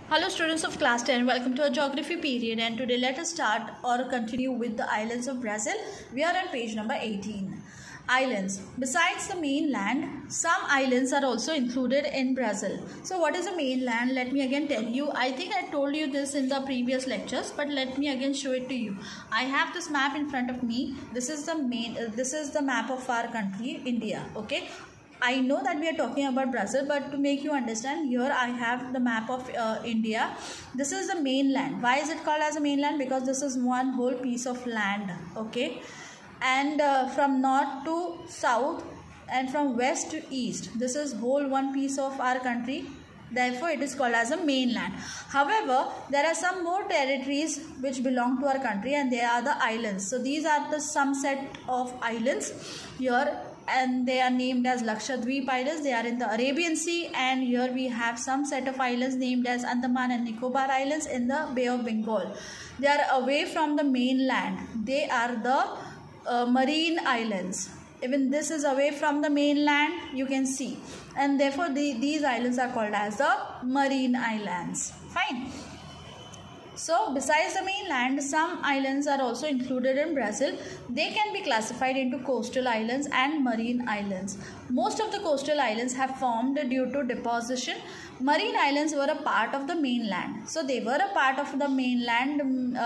Hello students of class 10, welcome to our geography period, and today let us start or continue with the islands of Brazil. We are on page number 18. Islands. Besides the mainland, some islands are also included in Brazil. So what is the mainland? Let me again tell you. I think I told you this in the previous lectures, but let me again show it to you. I have this map in front of me. This is the map of our country, India. Okay. I know that we are talking about Brazil, but to make you understand, here I have the map of India. This is the mainland. Why is it called as a mainland? Because this is one whole piece of land, okay? And from north to south and from west to east, this is whole one piece of our country. Therefore, it is called as a mainland. However, there are some more territories which belong to our country, and they are the islands. So these are the some set of islands here, and they are named as Lakshadweep Islands. They are in the Arabian Sea, and here we have some set of islands named as Andaman and Nicobar Islands in the Bay of Bengal. They are away from the mainland. They are the marine islands. Even this is away from the mainland, you can see, and therefore these islands are called as the marine islands. Fine. So besides the mainland, some islands are also included in Brazil. They can be classified into coastal islands and marine islands. Most of the coastal islands have formed due to deposition. Marine islands were a part of the mainland. So they were a part of the mainland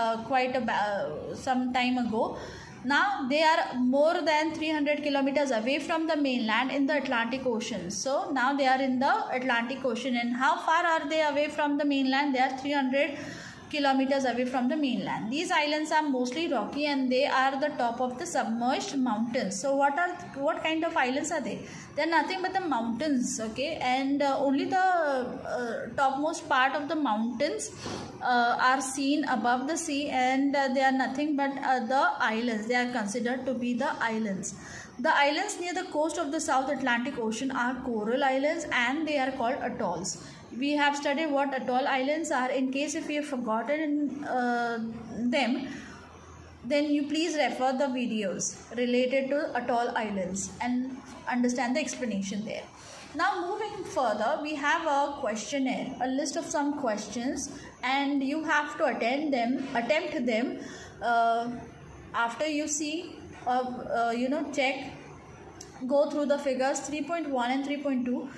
some time ago. Now they are more than 300 kilometers away from the mainland in the Atlantic Ocean. So now they are in the Atlantic Ocean. And how far are they away from the mainland? They are 300 kilometers away from the mainland. These islands are mostly rocky, and they are the top of the submerged mountains. So what kind of islands are they? They are nothing but the mountains, okay, and only the topmost part of the mountains are seen above the sea, and they are nothing but the islands. They are considered to be the islands. The islands near the coast of the South Atlantic Ocean are coral islands, and they are called atolls. We have studied what atoll islands are. In case if you have forgotten them, then you please refer the videos related to atoll islands and understand the explanation there. Now moving further, we have a questionnaire, a list of some questions, and you have to attempt them after you see check, go through the figures 3.1 and 3.2.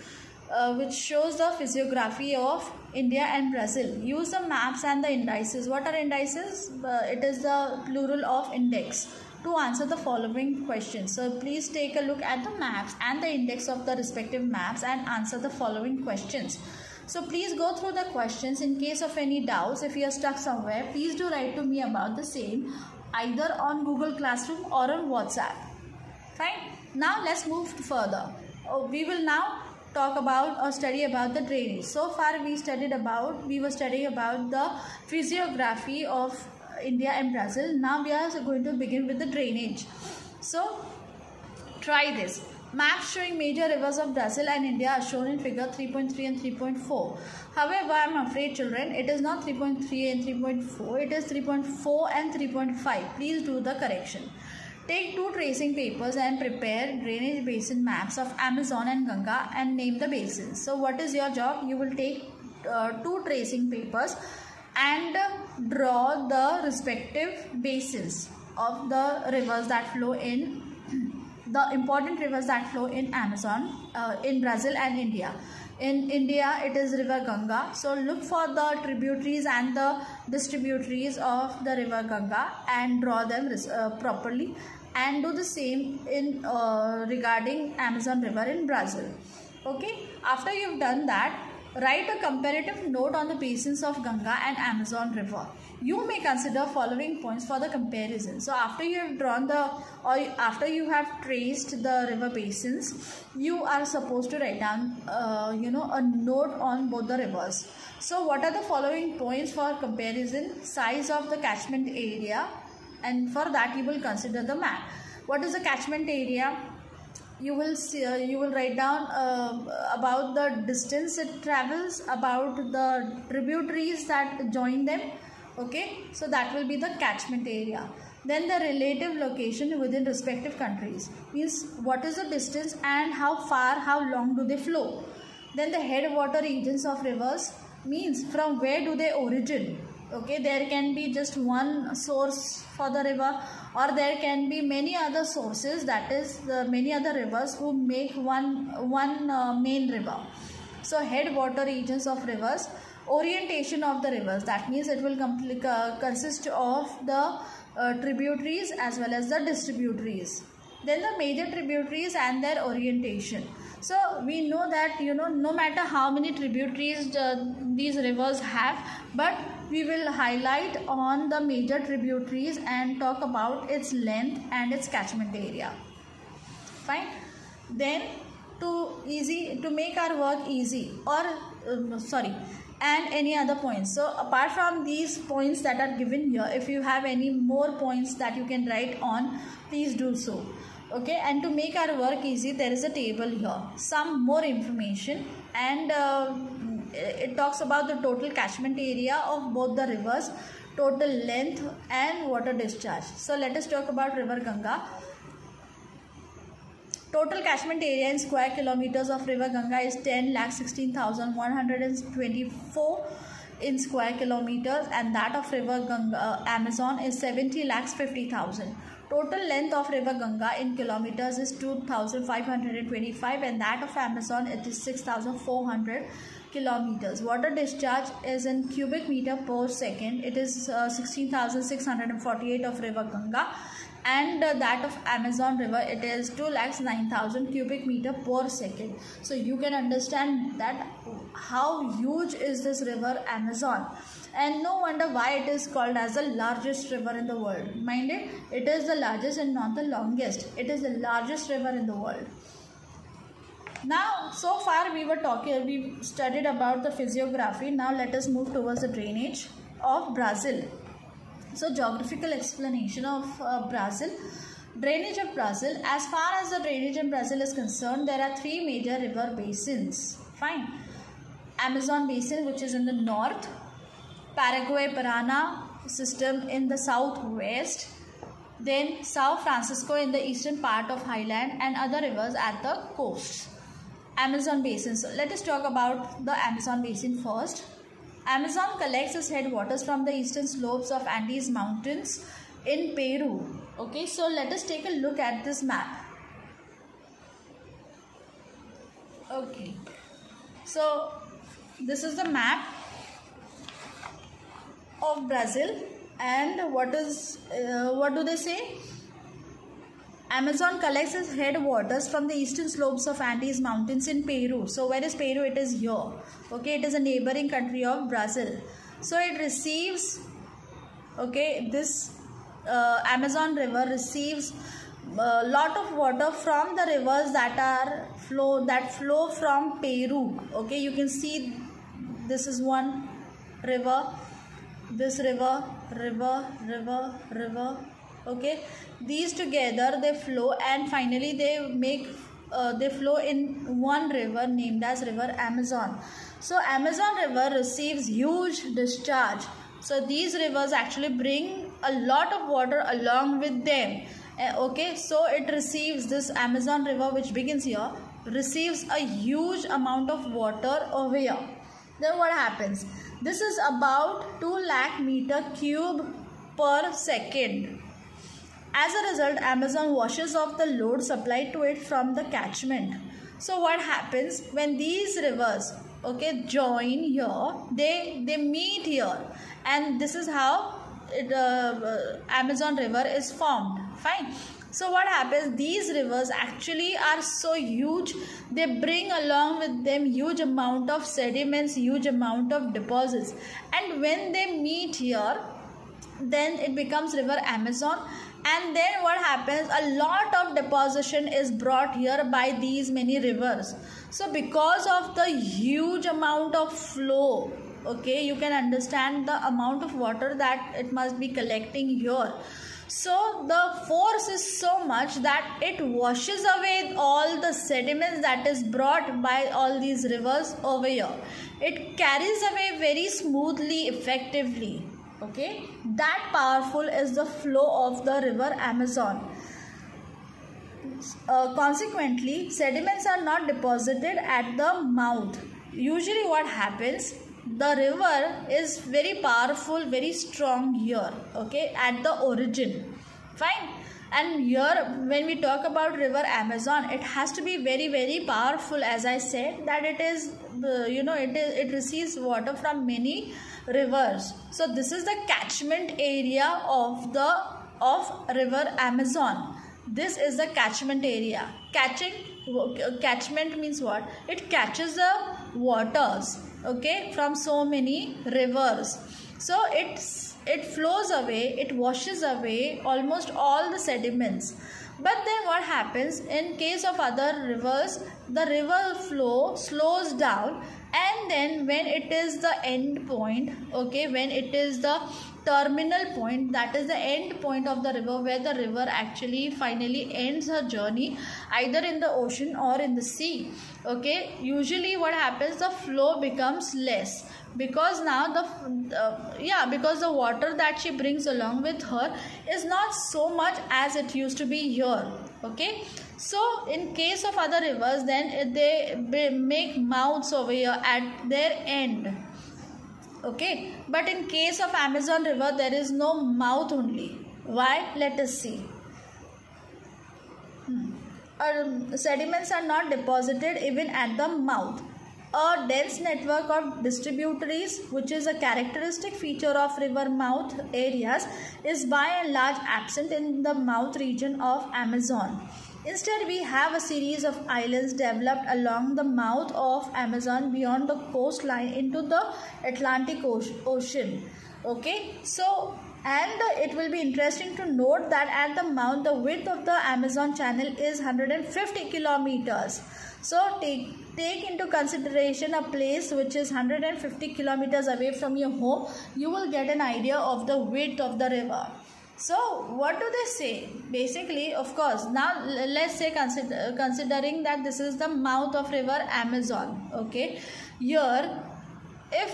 Which shows the physiography of India and Brazil. Use the maps and the indices. What are indices? It is the plural of index, to answer the following questions. So please take a look at the maps and the index of the respective maps and answer the following questions. So please go through the questions. In case of any doubts, if you are stuck somewhere, please do write to me about the same, either on Google Classroom or on WhatsApp. Fine. Now let's move further. We will now talk about or study about the drainage. So far we were studying about the physiography of India and Brazil. Now we are going to begin with the drainage. So try this. Maps showing major rivers of Brazil and India are shown in figure 3.3 and 3.4. However, I am afraid children, it is not 3.3 and 3.4, it is 3.4 and 3.5. Please do the correction. Take two tracing papers and prepare drainage basin maps of Amazon and Ganga and name the basins. So what is your job? You will take two tracing papers and draw the respective basins of the rivers that flow in, the important rivers that flow in Amazon, in Brazil and India. In India, it is river Ganga. So look for the tributaries and the distributaries of the river Ganga and draw them properly. And do the same in regarding Amazon river in Brazil. Okay. After you've done that, write a comparative note on the basins of Ganga and Amazon river. You may consider following points for the comparison. So after you have drawn after you have traced the river basins, you are supposed to write down a note on both the rivers. So what are the following points for comparison? Size of the catchment area, and for that you will consider the map. What is the catchment area? You will write down about the distance it travels, about the tributaries that join them. Okay, so that will be the catchment area. Then the relative location within respective countries, means what is the distance and how long do they flow. Then the headwater regions of rivers, means from where do they origin. Okay, there can be just one source for the river, or there can be many other sources, that is many other rivers who make one main river. So headwater regions of rivers, orientation of the rivers, that means it will consist of the tributaries as well as the distributaries. Then the major tributaries and their orientation. So we know that no matter how many tributaries these rivers have, but we will highlight on the major tributaries and talk about its length and its catchment area. Fine. Then to make our work easy, and any other points. So apart from these points that are given here, if you have any more points that you can write on, please do so. Okay, and to make our work easy, there is a table here, some more information, and it talks about the total catchment area of both the rivers, total length and water discharge. So let us talk about River Ganga. Total catchment area in square kilometers of River Ganga is 10,16,124 in square kilometers, and that of River Ganga, Amazon, is 70,50,000. Total length of River Ganga in kilometers is 2,525, and that of Amazon it is 6,400 kilometers. Water discharge is in cubic meter per second. It is 16,648 of River Ganga, and that of Amazon river it is 2,09,000 cubic meter per second. So you can understand that how huge is this river Amazon, and no wonder why it is called as the largest river in the world. Mind it is the largest and not the longest. It is the largest river in the world. Now so far we studied about the physiography. Now let us move towards the drainage of Brazil. So geographical explanation of Brazil. Drainage of Brazil. As far as the drainage in Brazil is concerned, there are three major river basins. Fine. Amazon basin, which is in the north, Paraguay-Parana system in the southwest, then São Francisco in the eastern part of highland, and other rivers at the coast. Amazon basin. So let us talk about the Amazon basin first. Amazon collects its headwaters from the eastern slopes of Andes Mountains in Peru. Okay, so let us take a look at this map. Okay, so this is the map of Brazil, and what do they say? Amazon collects its headwaters from the eastern slopes of Andes Mountains in Peru. So where is Peru? It is here. Okay, it is a neighboring country of Brazil. So it receives, okay, this Amazon river receives a lot of water from the rivers that flow from Peru. Okay, you can see this is one river, this river. Okay, these together they flow, and finally they flow in one river named as River Amazon. So Amazon river receives huge discharge. So these rivers actually bring a lot of water along with them. Okay, so it receives, this Amazon river which begins here receives a huge amount of water over here. Then what happens? This is about 2 lakh meter cube per second. As a result, Amazon washes off the load supplied to it from the catchment. So what happens when these rivers, okay, join here, they meet here, and this is how Amazon river is formed. Fine. So what happens, these rivers actually are so huge, they bring along with them huge amount of sediments, huge amount of deposits, and when they meet here, then it becomes River Amazon. And then what happens, a lot of deposition is brought here by these many rivers. So because of the huge amount of flow, okay, you can understand the amount of water that it must be collecting here. So the force is so much that it washes away all the sediments that is brought by all these rivers over here. It carries away very smoothly, effectively. Okay, that powerful is the flow of the River Amazon. Consequently, sediments are not deposited at the mouth. Usually what happens, the river is very powerful, very strong here, okay, at the origin. Fine. And here when we talk about river Amazon, it has to be very, very powerful, as I said, that it is it receives water from many rivers. So this is the catchment area of river Amazon. This is the catchment area. Catchment means what? It catches the waters, okay, from so many rivers. So it flows away, it washes away almost all the sediments. But then what happens in case of other rivers, the river flow slows down, and then when it is the end point, okay, when it is the terminal point, that is the end point of the river, where the river actually finally ends her journey either in the ocean or in the sea, okay, usually what happens, the flow becomes less, because now because the water that she brings along with her is not so much as it used to be here, okay. So in case of other rivers, then they make mouths over here at their end, okay, but in case of Amazon river, there is no mouth only. Why? Let us see. Sediments are not deposited even at the mouth. A dense network of distributaries, which is a characteristic feature of river mouth areas, is by and large absent in the mouth region of Amazon. Instead, we have a series of islands developed along the mouth of Amazon beyond the coastline into the Atlantic Ocean. Okay, so and it will be interesting to note that at the mouth, the width of the Amazon channel is 150 kilometers. So take into consideration a place which is 150 kilometers away from your home. You will get an idea of the width of the river. So what do they say? Basically, of course, now let's say considering that this is the mouth of river Amazon, okay, here if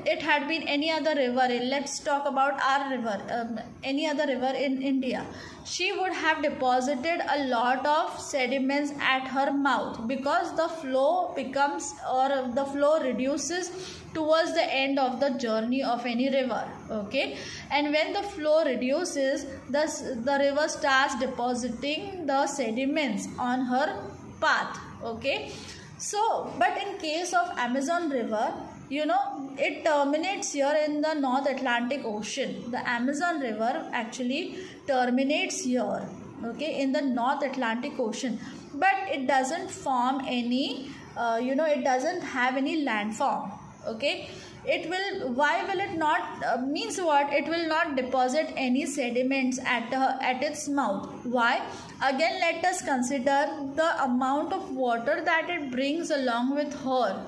it had been any other river, let's talk about our river, any other river in India, she would have deposited a lot of sediments at her mouth, because the flow becomes, or the flow reduces towards the end of the journey of any river, okay, and when the flow reduces, the river starts depositing the sediments on her path, okay. So but in case of Amazon river, it terminates here in the North Atlantic Ocean. The Amazon river actually terminates here, okay, in the North Atlantic Ocean, but it doesn't form any it doesn't have any landform, okay. Why will it not means what? It will not deposit any sediments at its mouth. Why? Again, let us consider the amount of water that it brings along with her,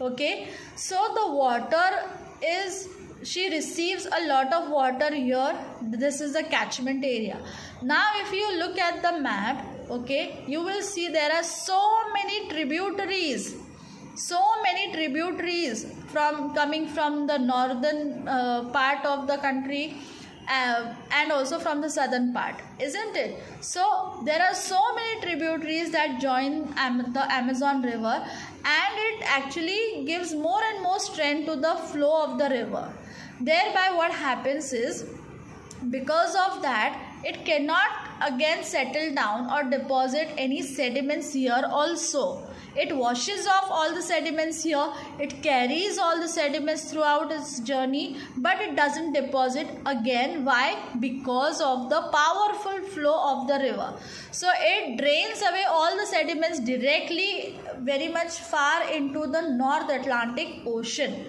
okay. So the water is, she receives a lot of water here. This is the catchment area. Now if you look at the map, okay, you will see there are so many tributaries coming from the northern part of the country and also from the southern part, isn't it? So there are so many tributaries that join the Amazon river, and it actually gives more and more strength to the flow of the river. Thereby what happens is, because of that, it cannot again settle down or deposit any sediments here also. It washes off all the sediments here, it carries all the sediments throughout its journey, but it doesn't deposit again. Why? Because of the powerful flow of the river. So it drains away all the sediments directly very much far into the North Atlantic Ocean,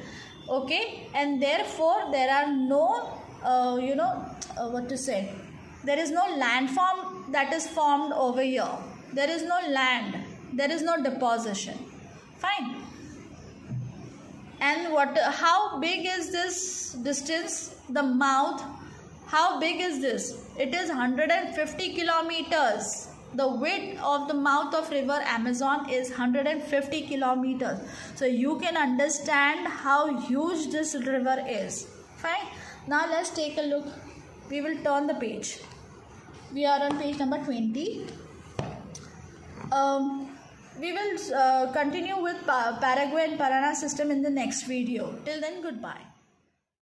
okay, and therefore there are no there is no landform that is formed over here. There is no land, there is no deposition. Fine. And how big is this distance? The mouth, how big is this? It is 150 kilometers. The width of the mouth of river Amazon is 150 kilometers. So you can understand how huge this river is. Fine. Now let's take a look. We will turn the page. We are on page number 20. We will continue with Paraguay and Parana system in the next video. Till then, goodbye.